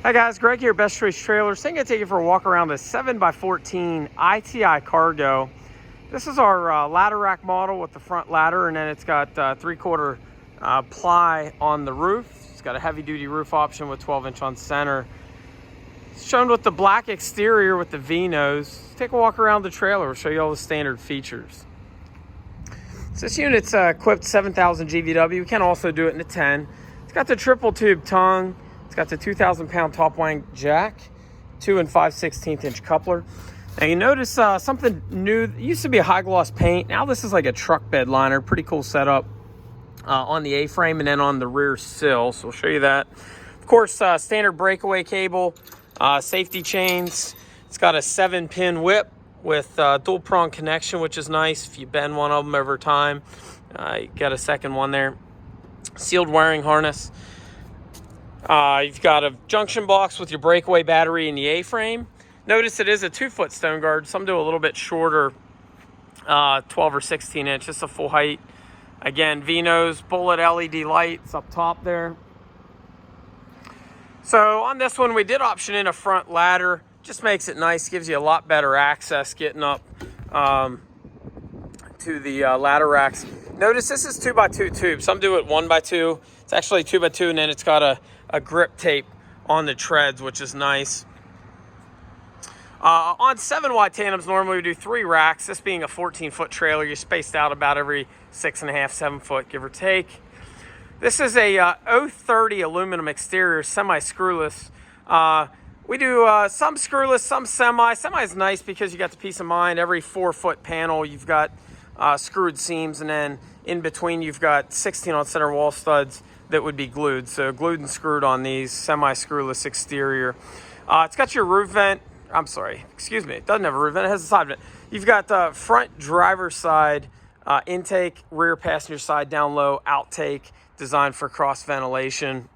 Hi guys, Greg here, Best Choice Trailers. I'm going to take you for a walk around the 7x14 ITI Cargo. This is our ladder rack model with the front ladder, and then it's got 3/4 ply on the roof. It's got a heavy duty roof option with 12-inch on center. It's shown with the black exterior with the V-nose. Take a walk around the trailer. We'll show you all the standard features. So this unit's equipped 7,000 GVW. We can also do it in a 10. It's got the triple tube tongue. It's got the 2,000-pound top wang jack, 2 and 5/16 inch coupler. Now you notice something new. It used to be a high gloss paint. Now this is like a truck bed liner. Pretty cool setup on the A-frame and then on the rear sill. So we'll show you that. Of course, standard breakaway cable, safety chains. It's got a 7-pin whip with dual prong connection, which is nice. If you bend one of them over time, you got a second one there. Sealed wiring harness. You've got a junction box with your breakaway battery in the A-frame. Notice it is a 2-foot stone guard. Some do a little bit shorter, 12 or 16 inch. Just a full height. Again, V-nose, bullet LED lights up top there. So on this one, we did option in a front ladder. Just makes it nice. Gives you a lot better access getting up to the ladder racks. Notice this is 2x2 tube. Some do it 1x2. It's actually 2x2, and then it's got a grip tape on the treads, which is nice. On 7-wide tandems, normally we do 3 racks. This being a 14-foot trailer, you're spaced out about every 6.5, 7 foot, give or take. This is a 030 aluminum exterior, semi-screwless. We do some screwless, some semi. Semi is nice because you got the peace of mind. Every 4-foot panel, you've got screwed seams, and then in between, you've got 16 on center wall studs that would be glued. So glued and screwed on these, semi-screwless exterior. It's got your roof vent. I'm sorry, excuse me. It doesn't have a roof vent, it has a side vent. You've got the front driver's side intake, rear passenger side down low, outtake, designed for cross ventilation.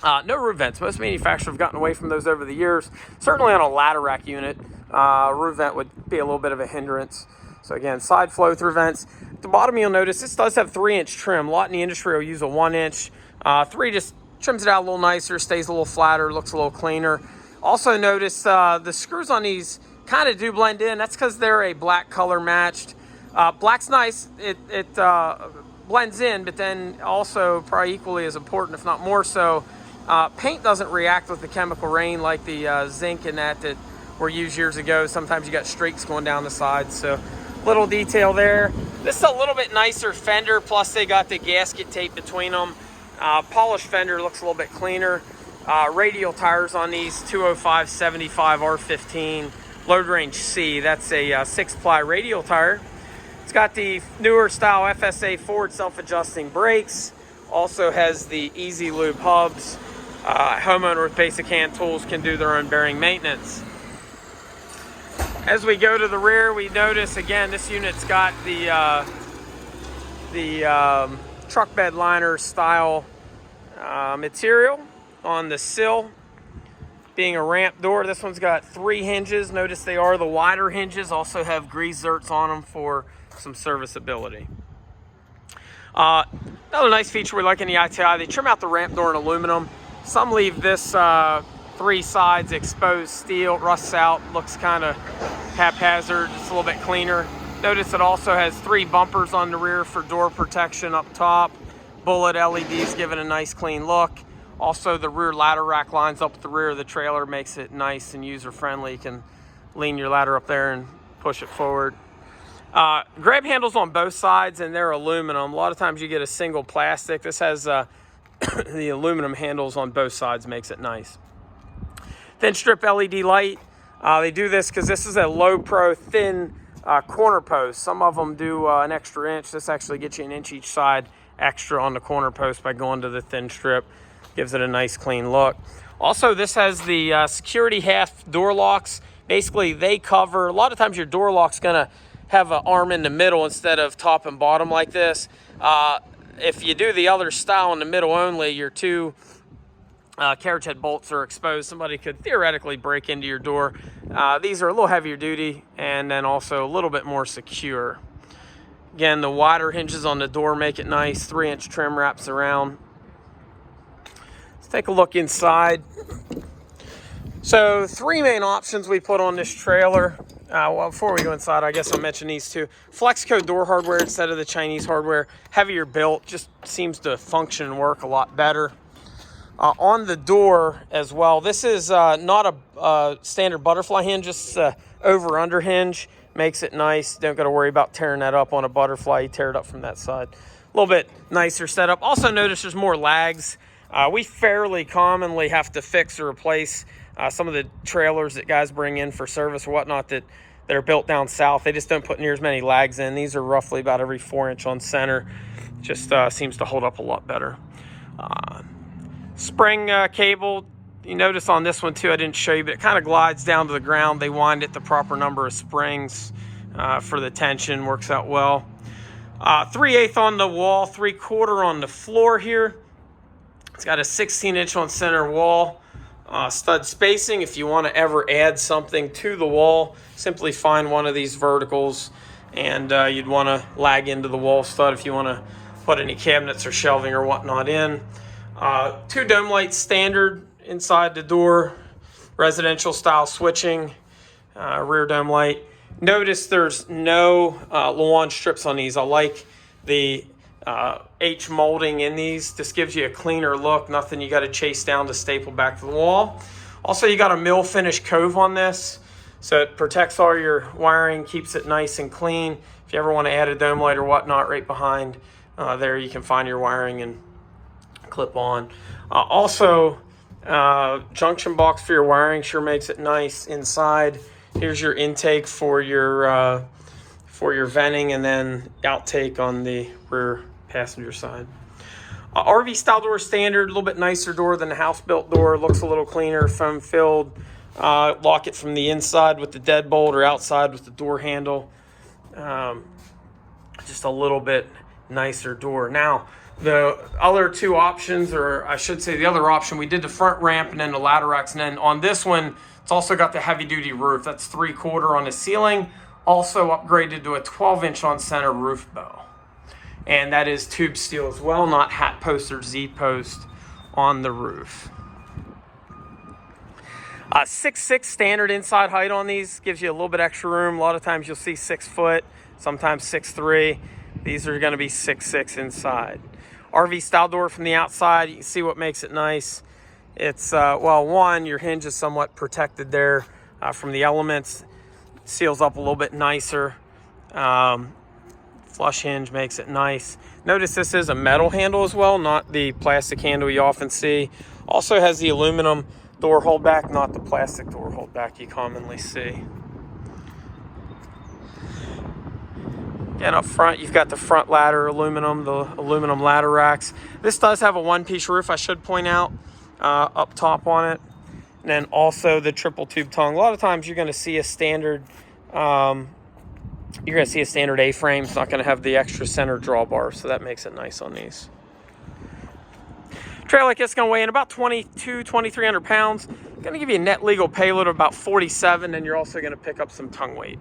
No roof vents. Most manufacturers have gotten away from those over the years. Certainly on a ladder rack unit, roof vent would be a little bit of a hindrance. So again, side flow through vents. At the bottom, you'll notice this does have 3-inch trim. A lot in the industry will use a 1-inch. 3 just trims it out a little nicer, stays a little flatter, looks a little cleaner. Also notice the screws on these kind of do blend in. That's because they're a black color matched. Black's nice. It blends in, but then also probably equally as important, if not more so, paint doesn't react with the chemical rain like the zinc and that were used years ago. Sometimes you got streaks going down the sides. So little detail there. This is a little bit nicer fender, plus they got the gasket tape between them. Polished fender, looks a little bit cleaner. Radial tires on these, 205/75 R15, load range C. That's a 6-ply radial tire. It's got the newer style FSA forward self-adjusting brakes. Also has the Easy Lube hubs. Homeowner with basic hand tools can do their own bearing maintenance. As we go to the rear, we notice again this unit's got the truck bed liner style material on the sill. Being a ramp door, this one's got 3 hinges. Notice they are the wider hinges. Also have grease zerks on them for some serviceability. Another nice feature we like in the ITI, they trim out the ramp door in aluminum. Some leave this 3 sides exposed steel, rusts out, looks kind of haphazard, just a little bit cleaner. Notice it also has 3 bumpers on the rear for door protection up top. Bullet LEDs give it a nice clean look. Also the rear ladder rack lines up at the rear of the trailer, makes it nice and user friendly. You can lean your ladder up there and push it forward. Grab handles on both sides, and they're aluminum. A lot of times you get a single plastic. This has the aluminum handles on both sides, makes it nice. Thin strip LED light. They do this because this is a low pro thin corner post. Some of them do an extra inch. This actually gets you an inch each side extra on the corner post by going to the thin strip. Gives it a nice clean look. Also, this has the security half door locks. Basically, they cover, a lot of times your door lock's gonna have an arm in the middle instead of top and bottom like this. If you do the other style in the middle only, your 2 carriage head bolts are exposed. Somebody could theoretically break into your door. These are a little heavier duty and then also a little bit more secure. Again, the wider hinges on the door make it nice. 3-inch trim wraps around. Let's take a look inside. So 3 main options we put on this trailer. Well, before we go inside, I guess I'll mention these two. Flexco door hardware instead of the Chinese hardware. Heavier built, just seems to function and work a lot better. On the door as well, this is not a standard butterfly hinge, just over-under hinge. Makes it nice. Don't got to worry about tearing that up on a butterfly. You tear it up from that side. A little bit nicer setup. Also notice there's more lags. We fairly commonly have to fix or replace some of the trailers that guys bring in for service or whatnot that are built down south. They just don't put near as many lags in. These are roughly about every 4-inch on center. Just seems to hold up a lot better. Spring cable, you notice on this one too, I didn't show you, but it kind of glides down to the ground. They wind it the proper number of springs for the tension, works out well. 3/8 on the wall, 3/4 on the floor here. It's got a 16-inch on center wall. Stud spacing, if you want to ever add something to the wall, simply find one of these verticals, and you'd want to lag into the wall stud if you want to put any cabinets or shelving or whatnot in. 2 dome lights standard inside the door, residential style switching, rear dome light. Notice there's no lawn strips on these. I like the H molding in these. This gives you a cleaner look, nothing you got to chase down to staple back to the wall. Also, you got a mill finish cove on this, so it protects all your wiring, keeps it nice and clean. If you ever want to add a dome light or whatnot, right behind there you can find your wiring and clip on. Also, junction box for your wiring sure makes it nice inside. Here's your intake for your venting, and then outtake on the rear passenger side. RV style door standard, a little bit nicer door than the house built door. Looks a little cleaner, foam filled. Lock it from the inside with the deadbolt or outside with the door handle. Just a little bit nicer door. Now, the other 2 options, or I should say the other option, we did the front ramp and then the ladder racks, and then on this one, it's also got the heavy duty roof. That's 3/4 on the ceiling. Also upgraded to a 12-inch on center roof bow. And that is tube steel as well, not hat post or Z-post on the roof. 6'6" standard inside height on these, gives you a little bit extra room. A lot of times you'll see 6 foot, sometimes 6'3". These are going to be 6'6" inside. RV style door from the outside, you can see what makes it nice. It's, well, one, your hinge is somewhat protected there from the elements. Seals up a little bit nicer. Flush hinge makes it nice. Notice this is a metal handle as well, not the plastic handle you often see. Also has the aluminum door holdback, not the plastic door holdback you commonly see. Again, up front, you've got the front ladder aluminum, the aluminum ladder racks. This does have a 1-piece roof, I should point out, up top on it. And then also the triple tube tongue. A lot of times you're going to see a standard, A-frame. It's not going to have the extra center drawbar, so that makes it nice on these. Trailer like this is going to weigh in about 2,300 pounds. Going to give you a net legal payload of about 47, and you're also going to pick up some tongue weight.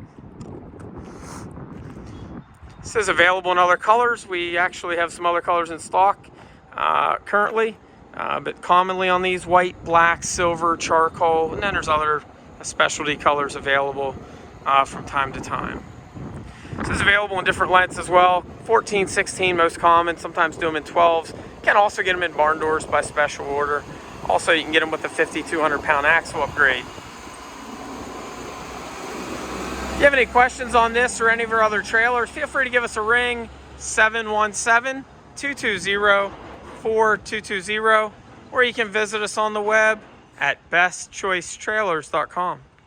This is available in other colors. We actually have some other colors in stock currently, but commonly on these, white, black, silver, charcoal, and then there's other specialty colors available from time to time. This is available in different lengths as well. 14, 16 most common, sometimes do them in 12s. You can also get them in barn doors by special order. Also, you can get them with the 5,200 pound axle upgrade. If you have any questions on this or any of our other trailers, feel free to give us a ring, 717-220-4220, or you can visit us on the web at bestchoicetrailers.com.